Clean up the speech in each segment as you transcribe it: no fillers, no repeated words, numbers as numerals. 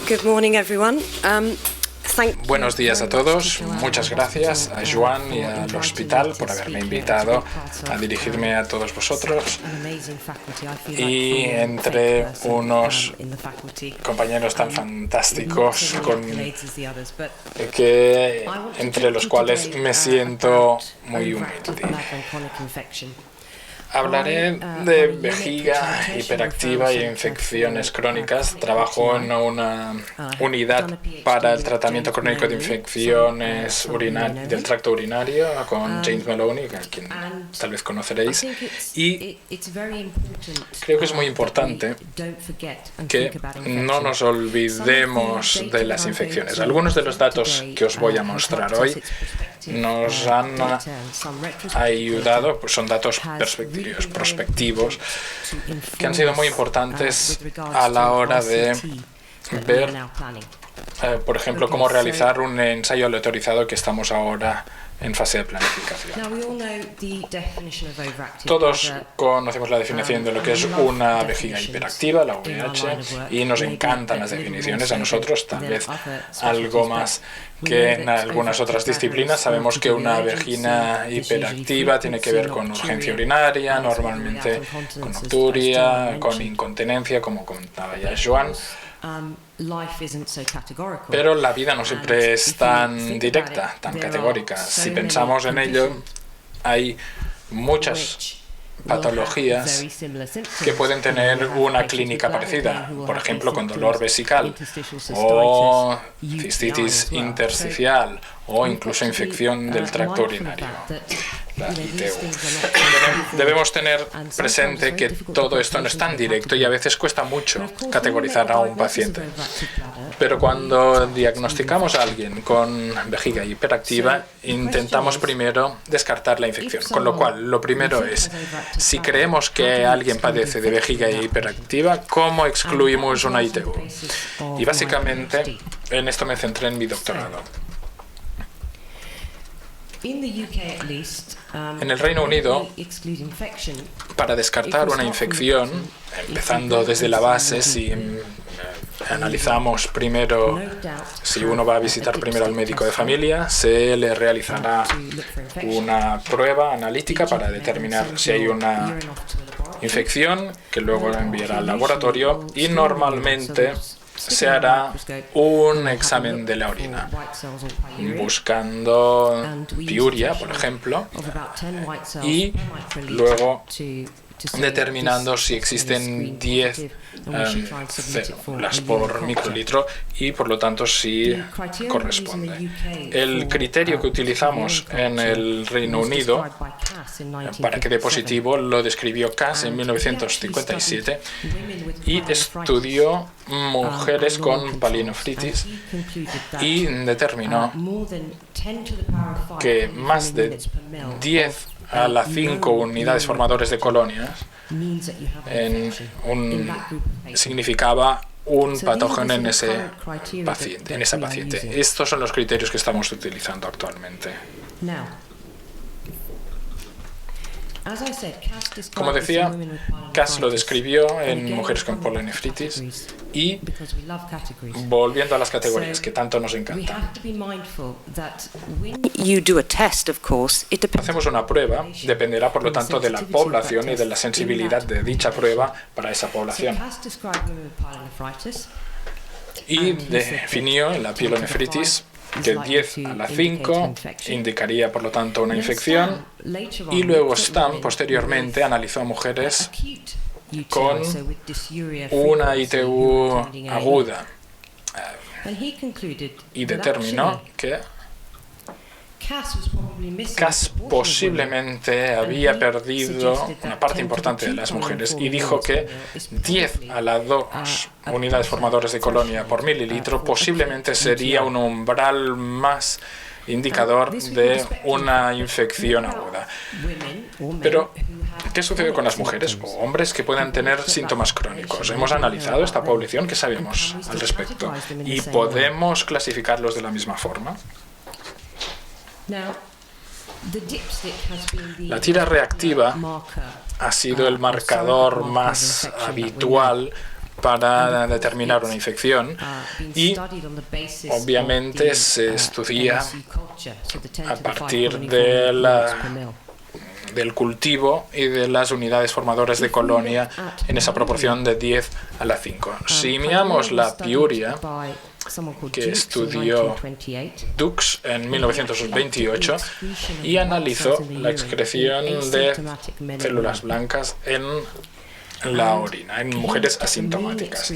Good morning, everyone. Buenos días a todos. Muchas gracias a Joan y al hospital por haberme invitado a dirigirme a todos vosotros. Y entre unos compañeros tan fantásticos entre los cuales me siento muy humilde. Hablaré de vejiga hiperactiva y infecciones crónicas. Trabajo en una unidad para el tratamiento crónico de infecciones del tracto urinario con James Maloney, a quien tal vez conoceréis. Y creo que es muy importante que no nos olvidemos de las infecciones. Algunos de los datos que os voy a mostrar hoy nos han ayudado, pues son datos prospectivos que han sido muy importantes a la hora de ver, por ejemplo, cómo realizar un ensayo aleatorizado que estamos ahora en fase de planificación. Todos conocemos la definición de lo que es una vejiga hiperactiva, la VIH, y nos encantan las definiciones a nosotros, tal vez algo más que en algunas otras disciplinas. Sabemos que una vejiga hiperactiva tiene que ver con urgencia urinaria, normalmente con nocturia, con incontinencia, como comentaba ya Joan. Pero la vida no siempre es tan directa, tan categórica. Si pensamos en ello, hay muchas patologías que pueden tener una clínica parecida, por ejemplo, con dolor vesical o cistitis intersticial o incluso infección del tracto urinario, la ITU. Debemos tener presente que todo esto no es tan directo y a veces cuesta mucho categorizar a un paciente. Pero cuando diagnosticamos a alguien con vejiga hiperactiva, intentamos primero descartar la infección. Con lo cual, lo primero es, si creemos que alguien padece de vejiga hiperactiva, ¿cómo excluimos una ITU? Y básicamente, en esto me centré en mi doctorado. En el Reino Unido, para descartar una infección, empezando desde la base, si analizamos primero, si uno va a visitar primero al médico de familia, se le realizará una prueba analítica para determinar si hay una infección, que luego la enviará al laboratorio, y normalmente se hará un examen de la orina, buscando piuria, por ejemplo, y luego determinando si existen 10 células por microlitro y, por lo tanto, si corresponde. El criterio que utilizamos en el Reino Unido para que dé positivo lo describió Cass en 1957 y estudió mujeres con palinefritis y determinó que más de 10 a las 5 unidades formadores de colonias significaba un patógeno en esa paciente. Estos son los criterios que estamos utilizando actualmente. Como decía, Cass lo describió en mujeres con polinefritis y, volviendo a las categorías que tanto nos encantan, hacemos una prueba, dependerá por lo tanto de la población y de la sensibilidad de dicha prueba para esa población. Y definió la pielonefritis que 10 a la 5 indicaría, por lo tanto, una infección, y luego Stam posteriormente analizó a mujeres con una ITU aguda y determinó que Cass posiblemente había perdido una parte importante de las mujeres y dijo que 10 a las 2 unidades formadoras de colonia por mililitro posiblemente sería un umbral más indicador de una infección aguda. Pero, ¿qué sucede con las mujeres o hombres que puedan tener síntomas crónicos? Hemos analizado esta población, ¿qué sabemos al respecto? ¿Y podemos clasificarlos de la misma forma? La tira reactiva ha sido el marcador más habitual para determinar una infección y obviamente se estudia a partir del cultivo y de las unidades formadoras de colonia en esa proporción de 10:5. Si miramos la piuria que estudió Dux en 1928 y analizó la excreción de células blancas en la orina en mujeres asintomáticas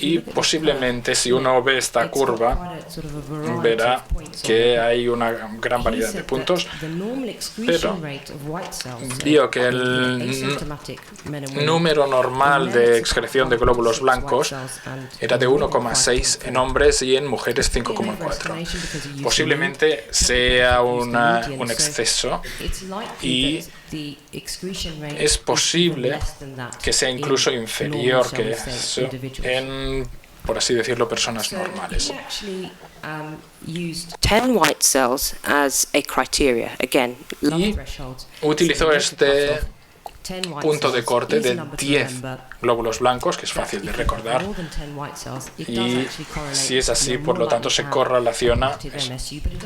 y posiblemente si uno ve esta curva verá que hay una gran variedad de puntos, pero vio que el número normal de excreción de glóbulos blancos era de 1,6 en hombres y en mujeres 5,4. Posiblemente sea un exceso y es posible que sea incluso inferior que eso en, por así decirlo, personas normales. 10 white cells as a criteria. Again, y utilizó este punto de corte de 10 glóbulos blancos, que es fácil de recordar, y si es así, por lo tanto, se correlaciona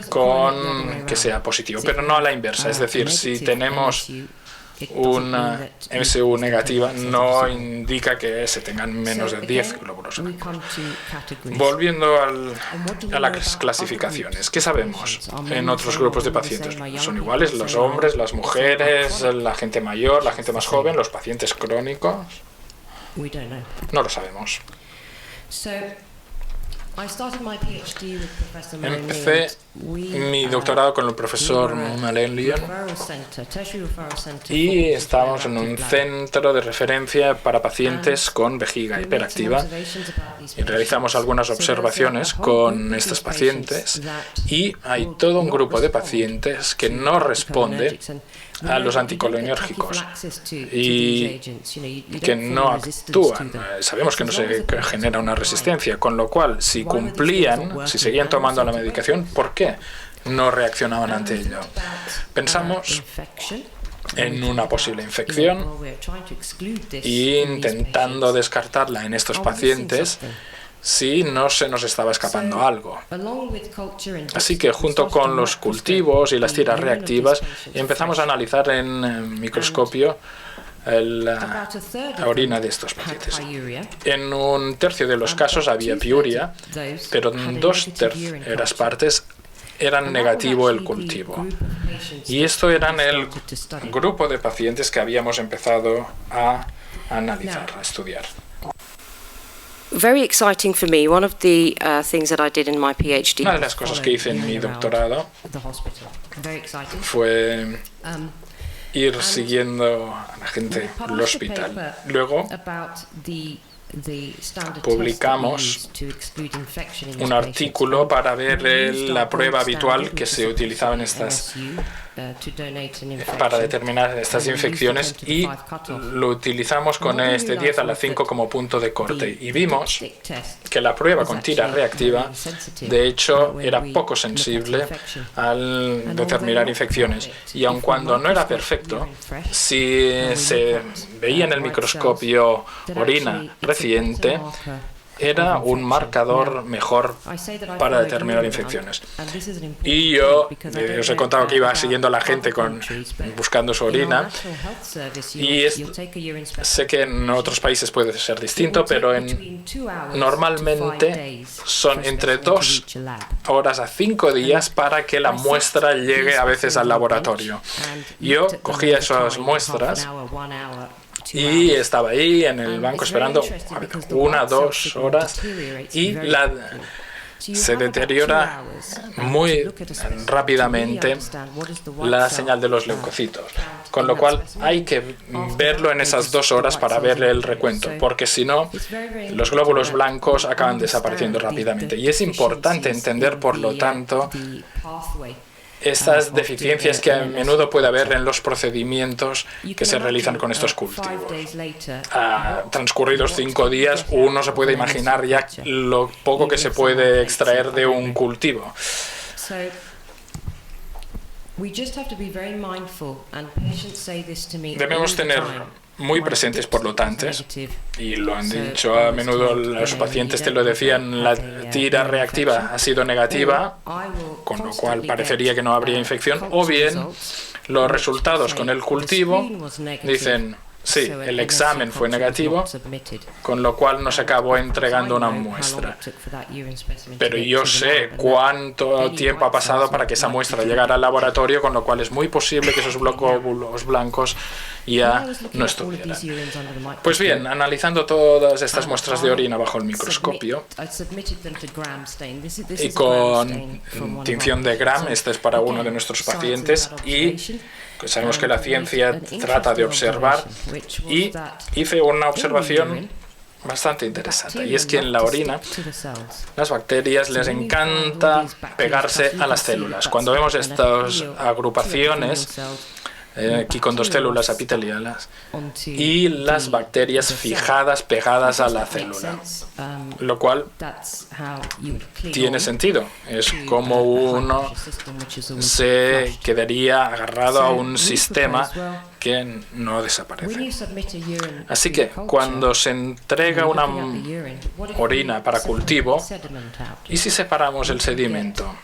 con que sea positivo, pero no a la inversa, es decir, si tenemos una MSU negativa no indica que se tengan menos de 10 glóbulos blancos. Volviendo a las clasificaciones, ¿qué sabemos en otros grupos de pacientes? ¿Son iguales los hombres, las mujeres, la gente mayor, la gente más joven, los pacientes crónicos? No lo sabemos. Empecé mi doctorado con el profesor Alain Lyon y estábamos en un centro de referencia para pacientes con vejiga hiperactiva y realizamos algunas observaciones con estos pacientes y hay todo un grupo de pacientes que no responde a los anticolinérgicos y que no actúan. Sabemos que no se genera una resistencia, con lo cual, si cumplían, si seguían tomando la medicación, ¿por qué no reaccionaban ante ello? Pensamos en una posible infección e intentando descartarla en estos pacientes si no se nos estaba escapando algo. Así que junto con los cultivos y las tiras reactivas empezamos a analizar en microscopio la orina de estos pacientes. En un tercio de los casos había piuria, pero en 2/3 partes eran negativo el cultivo. Y esto eran el grupo de pacientes que habíamos empezado a analizar, a estudiar. Very exciting for me. One of the things that I did in my PhD. Una de las cosas que hice en mi doctorado fue ir siguiendo a la gente al hospital. Luego publicamos un artículo para ver la prueba habitual que se utilizaba en para determinar estas infecciones y lo utilizamos con este 10⁵ como punto de corte y vimos que la prueba con tira reactiva de hecho era poco sensible al determinar infecciones y aun cuando no era perfecto, si se veía en el microscopio orina reciente, era un marcador mejor para determinar infecciones. Y yo os he contado que iba siguiendo a la gente buscando su orina y sé que en otros países puede ser distinto, pero normalmente son entre 2 horas a 5 días para que la muestra llegue a veces al laboratorio. Yo cogía esas muestras y estaba ahí en el banco esperando 1 o 2 horas y se deteriora muy rápidamente la señal de los leucocitos, con lo cual hay que verlo en esas 2 horas para ver el recuento, porque si no, los glóbulos blancos acaban desapareciendo rápidamente. Y es importante entender, por lo tanto, estas deficiencias que a menudo puede haber en los procedimientos que se realizan con estos cultivos. Transcurridos 5 días, uno se puede imaginar ya lo poco que se puede extraer de un cultivo. Debemos tener muy presentes por lo tanto, y lo han dicho a menudo los pacientes, te lo decían, la tira reactiva ha sido negativa, con lo cual parecería que no habría infección, o bien los resultados con el cultivo dicen, sí, el examen fue negativo, con lo cual no se acabó entregando una muestra. Pero yo sé cuánto tiempo ha pasado para que esa muestra llegara al laboratorio, con lo cual es muy posible que esos glóbulos blancos ya no estuvieran. Pues bien, analizando todas estas muestras de orina bajo el microscopio y con tinción de Gram, este es para uno de nuestros pacientes, y sabemos que la ciencia trata de observar, y hice una observación bastante interesante, y es que en la orina las bacterias les encanta pegarse a las células. Cuando vemos estas agrupaciones, aquí con dos células epiteliales, y las bacterias fijadas, pegadas a la célula, lo cual tiene sentido. Es como uno se quedaría agarrado a un sistema que no desaparece. Así que cuando se entrega una orina para cultivo, ¿y si separamos el sedimento?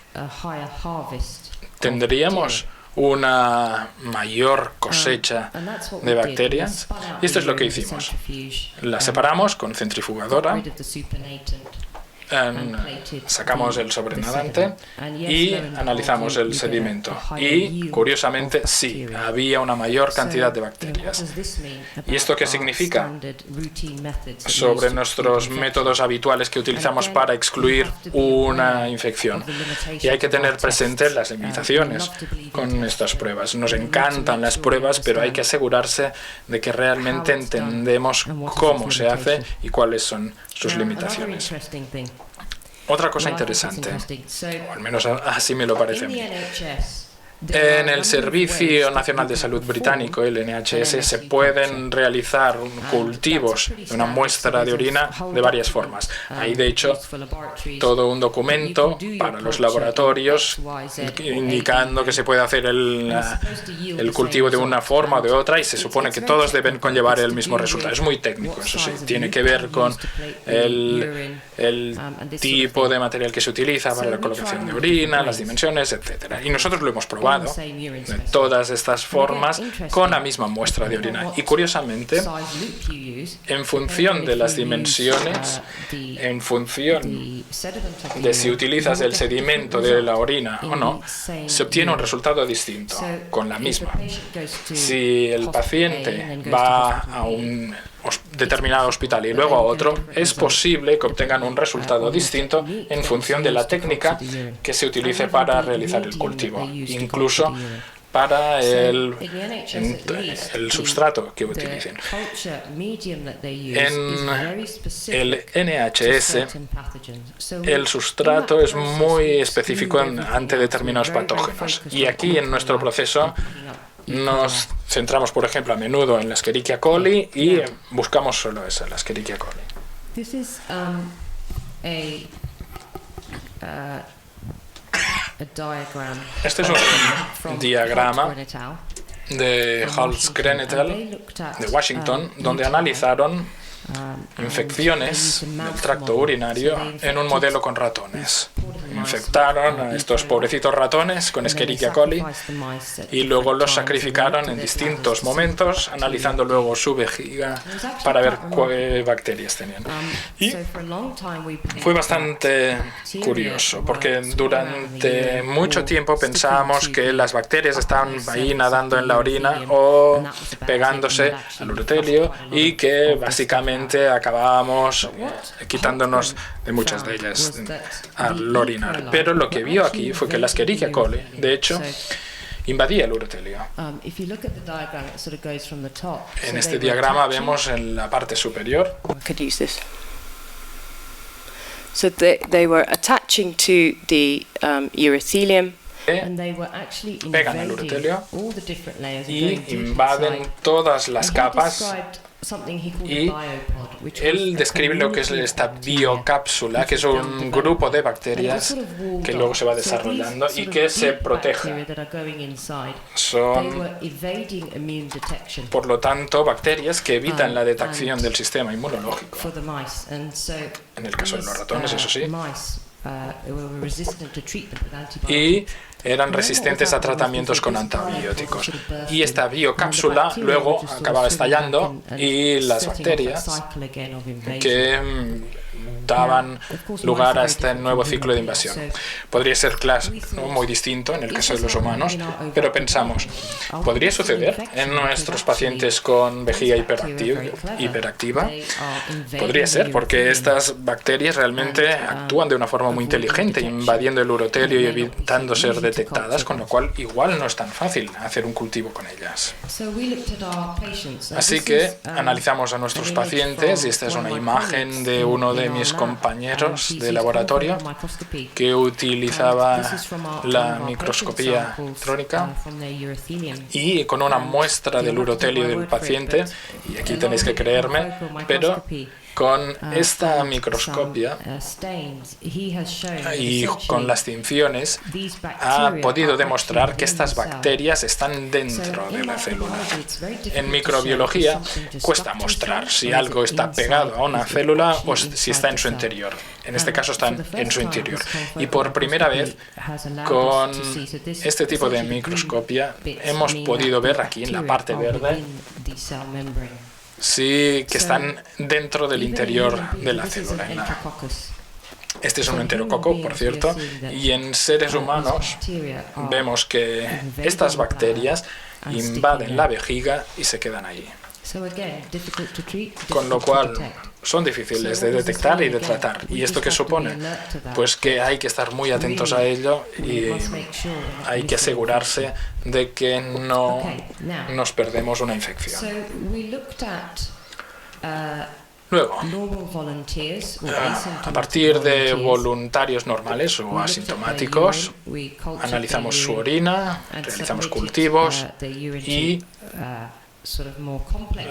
¿Tendríamos una mayor cosecha de bacterias? Y esto es lo que hicimos. La separamos con centrifugadora, sacamos el sobrenadante y analizamos el sedimento. Y, curiosamente, sí, había una mayor cantidad de bacterias. ¿Y esto qué significa? Sobre nuestros métodos habituales que utilizamos para excluir una infección. Y hay que tener presente las limitaciones con estas pruebas. Nos encantan las pruebas, pero hay que asegurarse de que realmente entendemos cómo se hace y cuáles son sus limitaciones. Otra cosa interesante, o al menos así me lo parece a mí, en el Servicio Nacional de Salud británico, el NHS, se pueden realizar cultivos de una muestra de orina de varias formas. Hay, de hecho, todo un documento para los laboratorios indicando que se puede hacer el cultivo de una forma o de otra, y se supone que todos deben conllevar el mismo resultado. Es muy técnico, eso sí. Tiene que ver con el tipo de material que se utiliza para la colocación de orina, las dimensiones, etc. Y nosotros lo hemos probado de todas estas formas con la misma muestra de orina. Y curiosamente, en función de las dimensiones, en función de si utilizas el sedimento de la orina o no, se obtiene un resultado distinto con la misma. Si el paciente va a un determinado hospital y luego a otro, es posible que obtengan un resultado distinto en función de la técnica que se utilice para realizar el cultivo, incluso para el substrato que utilicen. En el NHS, el sustrato es muy específico ante determinados patógenos, y aquí en nuestro proceso nos centramos, por ejemplo, a menudo en la Escherichia coli y buscamos solo esa, la Escherichia coli. Este es un diagrama de Holzgren et al. De Washington, donde analizaron infecciones del tracto urinario en un modelo con ratones. Infectaron a estos pobrecitos ratones con Escherichia coli y luego los sacrificaron en distintos momentos, analizando luego su vejiga para ver qué bacterias tenían. Y fue bastante curioso, porque durante mucho tiempo pensábamos que las bacterias estaban ahí nadando en la orina o pegándose al urotelio, y que básicamente acabábamos quitándonos de muchas de ellas al orinar. Pero lo que vio aquí fue que la Escherichia coli, de hecho, invadía el urotelio. En este diagrama vemos en la parte superior. So they were attaching to the urothelium. Pegan el urotelio y invaden todas las capas y él describe lo que es esta biocápsula, que es un grupo de bacterias que luego se va desarrollando y que se protege. Son, por lo tanto, bacterias que evitan la detección del sistema inmunológico. En el caso de los ratones, eso sí. Y eran resistentes a tratamientos con antibióticos. Y esta biocápsula luego acababa estallando y las bacterias que daban lugar a este nuevo ciclo de invasión. Podría ser muy distinto en el caso de los humanos, pero pensamos, ¿podría suceder en nuestros pacientes con vejiga hiperactiva? Podría ser, porque estas bacterias realmente actúan de una forma muy inteligente, invadiendo el urotelio y evitando ser detectadas, con lo cual igual no es tan fácil hacer un cultivo con ellas. Así que analizamos a nuestros pacientes, y esta es una imagen de uno de mis compañeros de laboratorio que utilizaba la microscopía electrónica y con una muestra del urotelio del paciente, y aquí tenéis que creerme, pero con esta microscopia y con las tinciones ha podido demostrar que estas bacterias están dentro de la célula. En microbiología cuesta mostrar si algo está pegado a una célula o si está en su interior. En este caso están en su interior. Y por primera vez, con este tipo de microscopia, hemos podido ver aquí en la parte verde sí que están dentro del interior de la célula. Este es un enterococo, por cierto, y en seres humanos vemos que estas bacterias invaden la vejiga y se quedan ahí. Con lo cual son difíciles de detectar y de tratar. ¿Y esto qué supone? Pues que hay que estar muy atentos a ello y hay que asegurarse de que no nos perdemos una infección. Luego, a partir de voluntarios normales o asintomáticos, analizamos su orina, realizamos cultivos y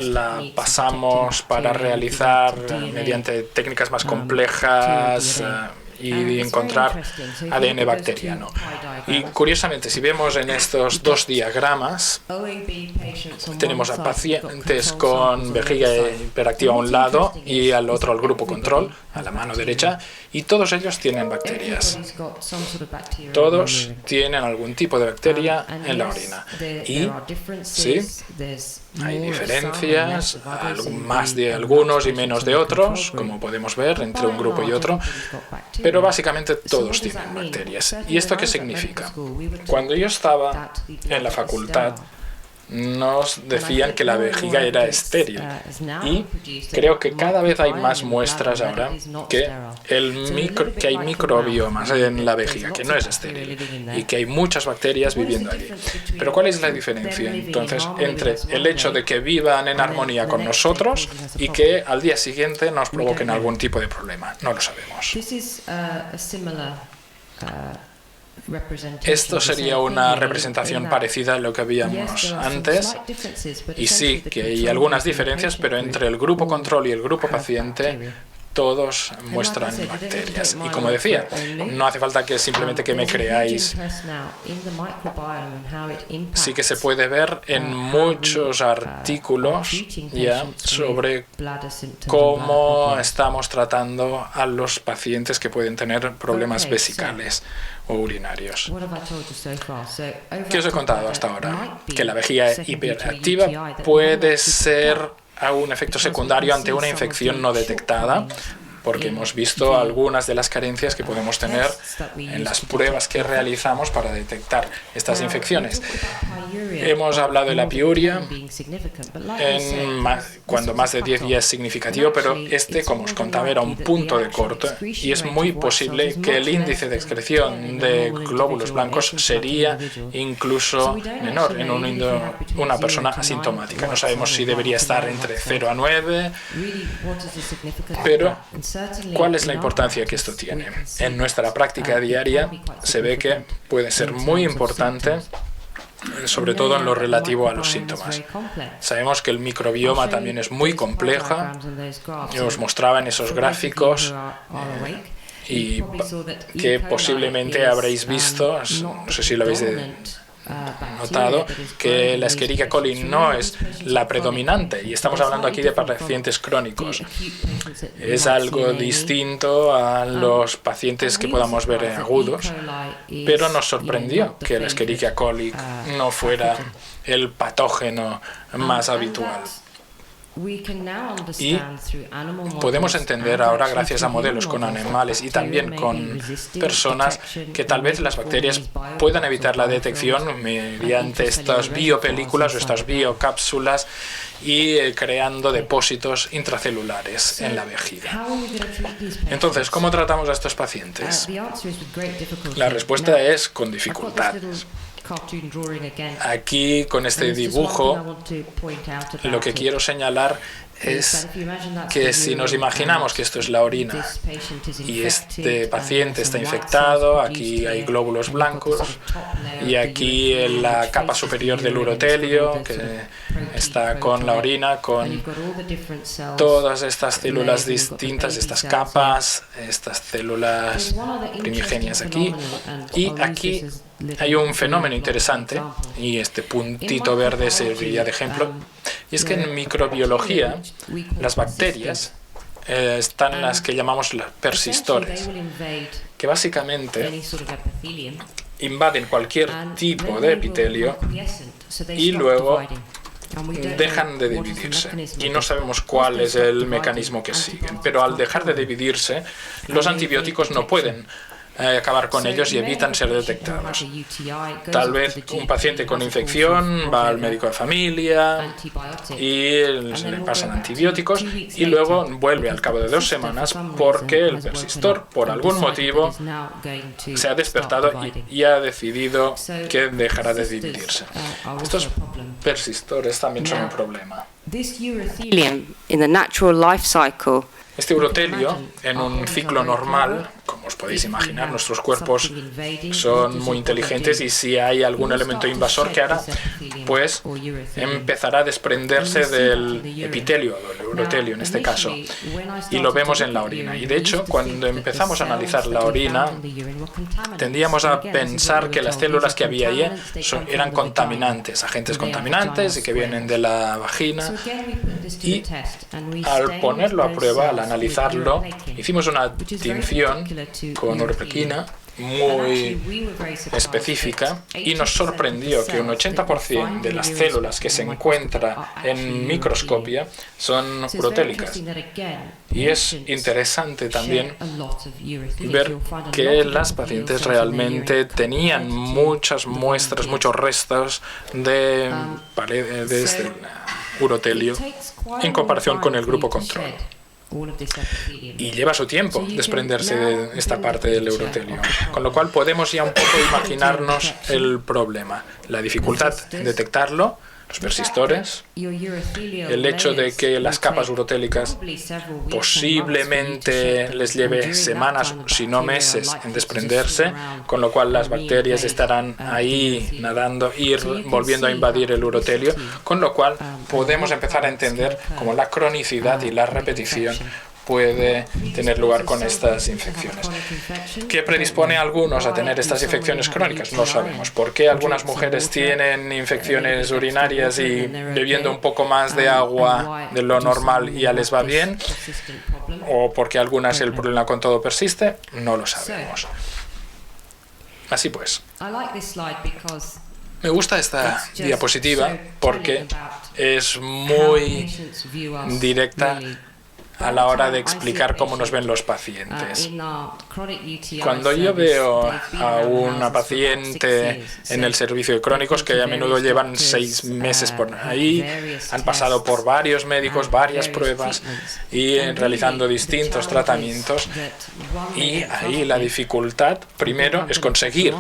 la pasamos para realizar mediante técnicas más complejas y encontrar ADN bacteriano. Y curiosamente, si vemos en estos dos diagramas, tenemos a pacientes con vejiga hiperactiva a un lado y al otro al grupo control, a la mano derecha, y todos ellos tienen bacterias. Todos tienen algún tipo de bacteria en la orina. Y sí, hay diferencias, más de algunos y menos de otros, como podemos ver, entre un grupo y otro, pero básicamente todos tienen bacterias. ¿Y esto qué significa? Cuando yo estaba en la facultad, nos decían que la vejiga era estéril y creo que cada vez hay más muestras ahora que hay microbiomas en la vejiga, que no es estéril y que hay muchas bacterias viviendo allí. Pero ¿cuál es la diferencia entonces entre el hecho de que vivan en armonía con nosotros y que al día siguiente nos provoquen algún tipo de problema? No lo sabemos. Esto sería una representación parecida a lo que habíamos antes, y sí que hay algunas diferencias, pero entre el grupo control y el grupo paciente todos muestran bacterias. Y como decía, no hace falta que simplemente que me creáis. Sí que se puede ver en muchos artículos ya sobre cómo estamos tratando a los pacientes que pueden tener problemas vesicales o urinarios. ¿Qué os he contado hasta ahora? Que la vejiga hiperactiva puede ser a un efecto secundario ante una infección no detectada, porque hemos visto algunas de las carencias que podemos tener en las pruebas que realizamos para detectar estas infecciones. Hemos hablado de la piuria, cuando más de 10 días es significativo, pero como os contaba, era un punto de corte y es muy posible que el índice de excreción de glóbulos blancos sería incluso menor en una persona asintomática. No sabemos si debería estar entre 0 a 9, pero ¿cuál es la importancia que esto tiene? En nuestra práctica diaria se ve que puede ser muy importante sobre todo en lo relativo a los síntomas. Sabemos que el microbioma también es muy compleja. Os mostraba en esos gráficos y que posiblemente habréis visto, no sé si lo habéis notado, que la Escherichia coli no es la predominante, y estamos hablando aquí de pacientes crónicos. Es algo distinto a los pacientes que podamos ver agudos, pero nos sorprendió que la Escherichia coli no fuera el patógeno más habitual. Y podemos entender ahora, gracias a modelos con animales y también con personas, que tal vez las bacterias puedan evitar la detección mediante estas biopelículas o estas biocápsulas y creando depósitos intracelulares en la vejiga. Entonces, ¿cómo tratamos a estos pacientes? La respuesta es con dificultades. Aquí, con este dibujo, lo que quiero señalar es que si nos imaginamos que esto es la orina y este paciente está infectado, aquí hay glóbulos blancos y aquí en la capa superior del urotelio, que está con la orina, con todas estas células distintas, estas capas, estas células primigenias aquí, y aquí hay un fenómeno interesante, y este puntito verde serviría de ejemplo, y es que en microbiología las bacterias están las que llamamos las persistores, que básicamente invaden cualquier tipo de epitelio y luego dejan de dividirse, y no sabemos cuál es el mecanismo que siguen, pero al dejar de dividirse, los antibióticos no pueden acabar con ellos y evitan ser detectados. Tal vez un paciente con infección va al médico de familia y se le pasan antibióticos y luego vuelve al cabo de 2 semanas porque el persistor, por algún motivo, se ha despertado y ha decidido que dejará de dividirse. Estos persistores también son un problema. In the natural life cycle, este urotelio, en un ciclo normal, como os podéis imaginar, nuestros cuerpos son muy inteligentes, y si hay algún elemento invasor que hará, pues empezará a desprenderse del epitelio, del urotelio en este caso, y lo vemos en la orina. Y de hecho, cuando empezamos a analizar la orina, tendíamos a pensar que las células que había ahí eran contaminantes, agentes contaminantes y que vienen de la vagina, y al ponerlo a prueba, al analizarlo, hicimos una tinción con uropequina muy específica y nos sorprendió que un 80% de las células que se encuentra en microscopia son urotélicas. Y es interesante también ver que las pacientes realmente tenían muchas muestras, muchos restos de paredes del urotelio en comparación con el grupo control. Y lleva su tiempo desprenderse de esta parte del urotelio, con lo cual podemos ya un poco imaginarnos el problema, la dificultad en detectarlo, los persistores, el hecho de que las capas urotélicas posiblemente les lleve semanas, si no meses, en desprenderse, con lo cual las bacterias estarán ahí nadando y volviendo a invadir el urotelio, con lo cual podemos empezar a entender cómo la cronicidad y la repetición puede tener lugar con estas infecciones. ¿Qué predispone a algunos a tener estas infecciones crónicas? No sabemos. ¿Por qué algunas mujeres tienen infecciones urinarias y bebiendo un poco más de agua de lo normal ya les va bien? ¿O porque algunas el problema con todo persiste? No lo sabemos. Así pues, me gusta esta diapositiva porque es muy directa a la hora de explicar cómo nos ven los pacientes. Cuando yo veo a una paciente en el servicio de crónicos, que a menudo llevan 6 meses por ahí, han pasado por varios médicos, varias pruebas y realizando distintos tratamientos, y ahí la dificultad primero es conseguir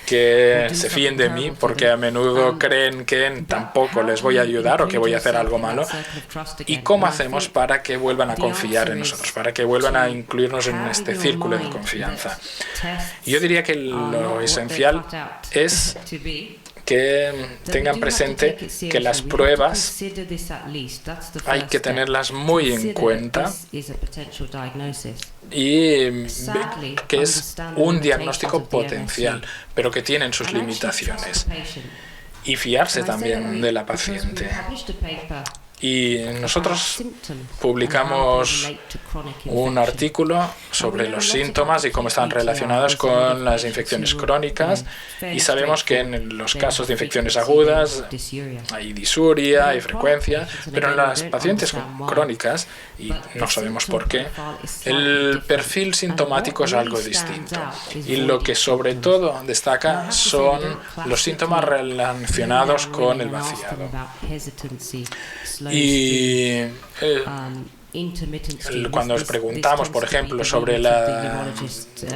que se fíen de mí, porque a menudo creen que tampoco les voy a ayudar o que voy a hacer algo malo. ¿Y cómo hacemos para que vuelvan a confiar en nosotros, para que vuelvan a incluirnos en este círculo de confianza? Yo diría que lo esencial es que tengan presente que las pruebas hay que tenerlas muy en cuenta y que es un diagnóstico potencial, pero que tienen sus limitaciones. Y fiarse también de la paciente. Y nosotros publicamos un artículo sobre los síntomas y cómo están relacionados con las infecciones crónicas, y sabemos que en los casos de infecciones agudas hay disuria, hay frecuencia, pero en las pacientes crónicas, y no sabemos por qué, el perfil sintomático es algo distinto. Y lo que sobre todo destaca son los síntomas relacionados con el vaciado. Y cuando os preguntamos, por ejemplo, sobre la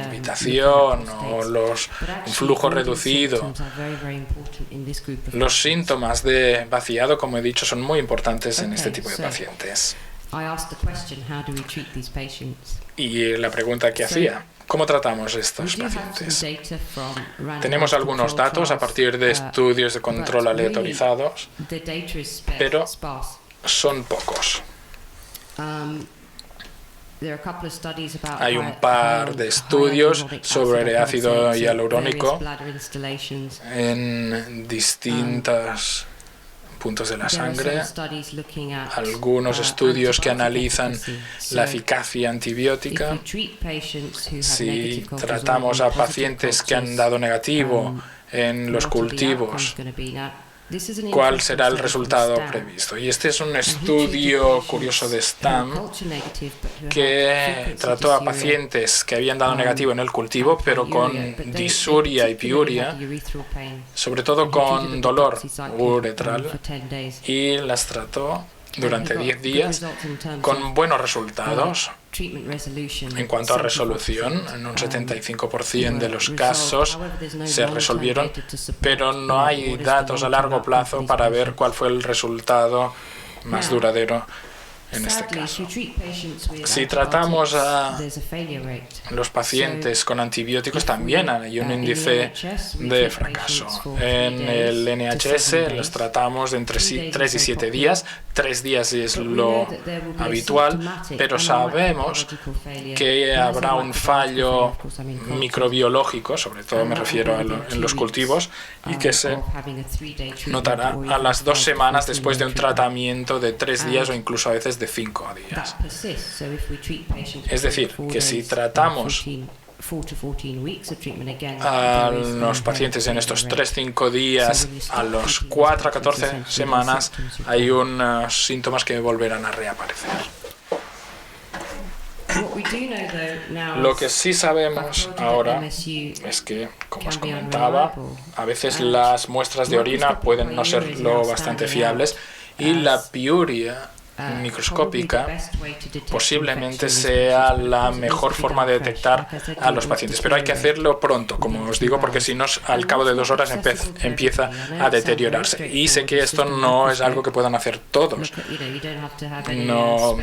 habitación o un flujo reducido, los síntomas de vaciado, como he dicho, son muy importantes en este tipo de pacientes. Y la pregunta que hacía: ¿cómo tratamos estos pacientes? Tenemos algunos datos a partir de estudios de control aleatorizados, pero son pocos. Hay un par de estudios sobre ácido hialurónico en distintos puntos de la sangre, algunos estudios que analizan la eficacia antibiótica. Si tratamos a pacientes que han dado negativo en los cultivos, ¿cuál será el resultado previsto? Y este es un estudio curioso de STAM que trató a pacientes que habían dado negativo en el cultivo, pero con disuria y piuria, sobre todo con dolor uretral, y las trató durante 10 días con buenos resultados en cuanto a resolución. En un 75% de los casos se resolvieron, pero no hay datos a largo plazo para ver cuál fue el resultado más duradero en este caso. Si tratamos a los pacientes con antibióticos, también hay un índice de fracaso. En el NHS los tratamos de entre 3 y 7 días. 3 días es lo habitual, pero sabemos que habrá un fallo microbiológico, sobre todo me refiero en los cultivos, y que se notará a las 2 semanas después de un tratamiento de 3 días o incluso a veces de 5 días. Es decir, que si tratamos a los pacientes en estos 3-5 días, a los 4 a 14 semanas hay unos síntomas que volverán a reaparecer. Lo que sí sabemos ahora es que, como os comentaba, a veces las muestras de orina pueden no ser lo bastante fiables, y la piuria microscópica posiblemente sea la mejor forma de detectar a los pacientes, pero hay que hacerlo pronto, como os digo, porque si no, al cabo de 2 horas empieza a deteriorarse. Y sé que esto no es algo que puedan hacer todos. No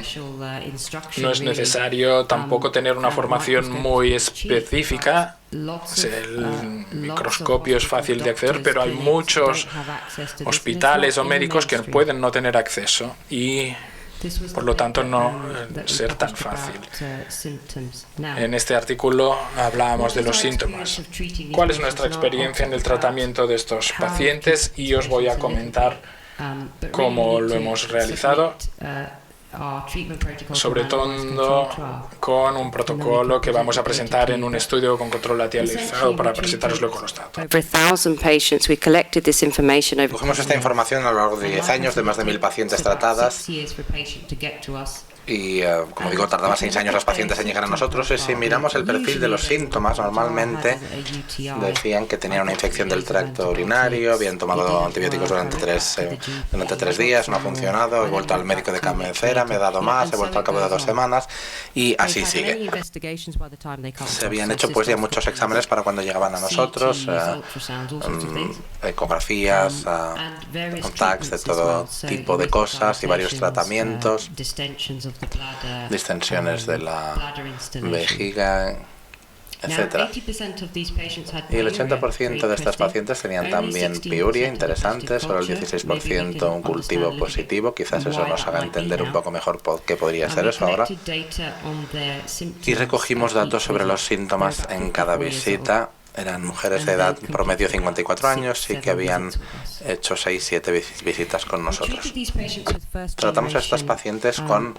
es necesario tampoco tener una formación muy específica. El microscopio es fácil de acceder, pero hay muchos hospitales o médicos que pueden no tener acceso y por lo tanto no ser tan fácil. En este artículo hablábamos de los síntomas. ¿Cuál es nuestra experiencia en el tratamiento de estos pacientes? Y os voy a comentar cómo lo hemos realizado, sobre todo con un protocolo que vamos a presentar en un estudio con control aleatorizado para presentaroslo con los datos. Cogemos esta información a lo largo de 10 años de más de 1.000 pacientes tratadas y, como digo, tardaba 6 años los pacientes en llegar a nosotros. Y si miramos el perfil de los síntomas, normalmente decían que tenían una infección del tracto urinario, habían tomado antibióticos durante 3 días, no ha funcionado, he vuelto al médico de cabecera, me he dado más, he vuelto al cabo de 2 semanas, y así sigue. Se habían hecho pues ya muchos exámenes para cuando llegaban a nosotros, ecografías, contacts de todo tipo de cosas y varios tratamientos, distensiones de la vejiga, etcétera. Y el 80% de estas pacientes tenían también piuria, interesante, solo el 16% un cultivo positivo. Quizás eso nos haga entender un poco mejor por qué podría ser eso ahora. Y recogimos datos sobre los síntomas en cada visita. Eran mujeres de edad promedio 54 años y que habían hecho 6-7 visitas con nosotros. Tratamos a estas pacientes con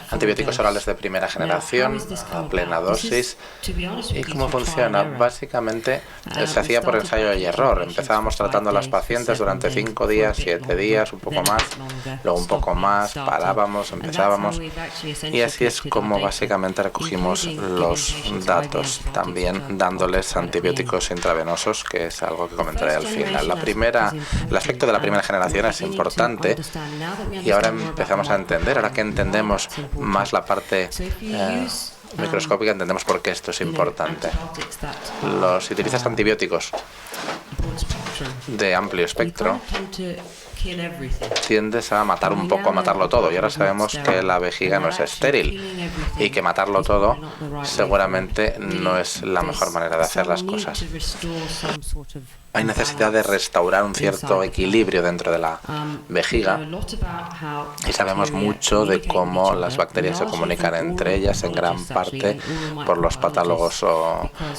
antibióticos orales de primera generación, a plena dosis. ¿Y cómo funciona? Básicamente se hacía por ensayo y error. Empezábamos tratando a las pacientes durante 5 días, 7 días, un poco más, luego un poco más, parábamos, empezábamos. Y así es como básicamente recogimos los datos, también dándoles antibióticos intravenosos, que es algo que comentaré al final. El aspecto de la primera generación es importante y ahora empezamos a entender, ahora que entendemos más la parte microscópica, entendemos por qué esto es importante. Si utilizas antibióticos de amplio espectro, tiendes a matar un poco, a matarlo todo. Y ahora sabemos que la vejiga no es estéril y que matarlo todo seguramente no es la mejor manera de hacer las cosas. Hay necesidad de restaurar un cierto equilibrio dentro de la vejiga y sabemos mucho de cómo las bacterias se comunican entre ellas, en gran parte por los patólogos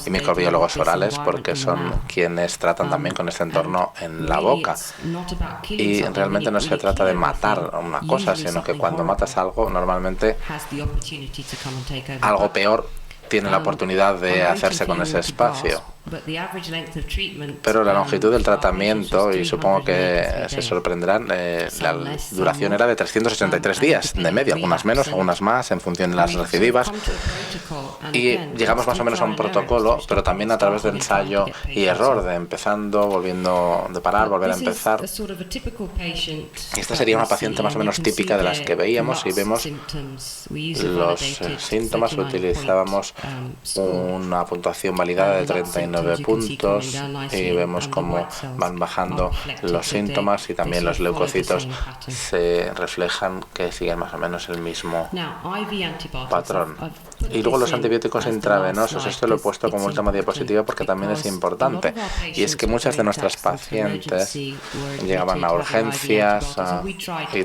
y microbiólogos orales, porque son quienes tratan también con este entorno en la boca. Y realmente no se trata de matar una cosa, sino que cuando matas algo, normalmente algo peor tiene la oportunidad de hacerse con ese espacio. Pero la longitud del tratamiento, y supongo que se sorprenderán, la duración era de 383 días, de media, algunas menos, algunas más, en función de las recidivas. Y llegamos más o menos a un protocolo, pero también a través de ensayo y error, de empezando, volviendo, de parar, volver a empezar. Y esta sería una paciente más o menos típica de las que veíamos, y vemos los síntomas. Utilizábamos una puntuación validada de 39 puntos y vemos cómo van bajando los síntomas, y también los leucocitos se reflejan que siguen más o menos el mismo patrón. Y luego los antibióticos intravenosos, esto lo he puesto como última diapositiva porque también es importante, y es que muchas de nuestras pacientes llegaban a urgencias y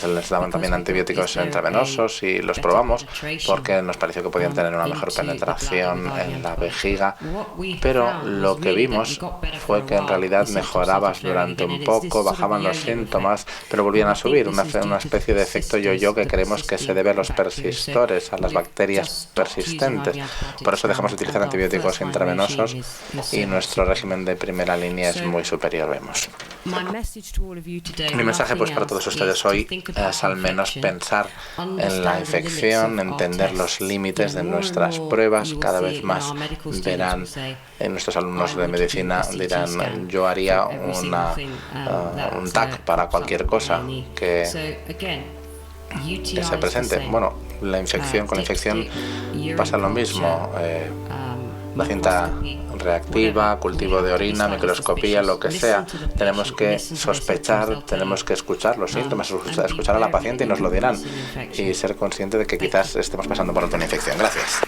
les daban también antibióticos intravenosos, y los probamos porque nos pareció que podían tener una mejor penetración en la vejiga, pero lo que vimos fue que en realidad mejorabas durante un poco, bajaban los síntomas, pero volvían a subir, una especie de efecto yo-yo que creemos que se debe a los persistores, a las bacterias persistentes. Por eso dejamos de utilizar antibióticos intravenosos y nuestro régimen de primera línea es muy superior, vemos. Mi mensaje pues para todos ustedes hoy es al menos pensar en la infección, entender los límites de nuestras pruebas. Cada vez más verán, nuestros alumnos de medicina dirán, yo haría un TAC para cualquier cosa que se presente. Bueno, con la infección pasa lo mismo. La cinta reactiva, cultivo de orina, microscopía, lo que sea. Tenemos que sospechar, tenemos que escuchar los síntomas, escuchar a la paciente y nos lo dirán. Y ser consciente de que quizás estemos pasando por otra infección. Gracias.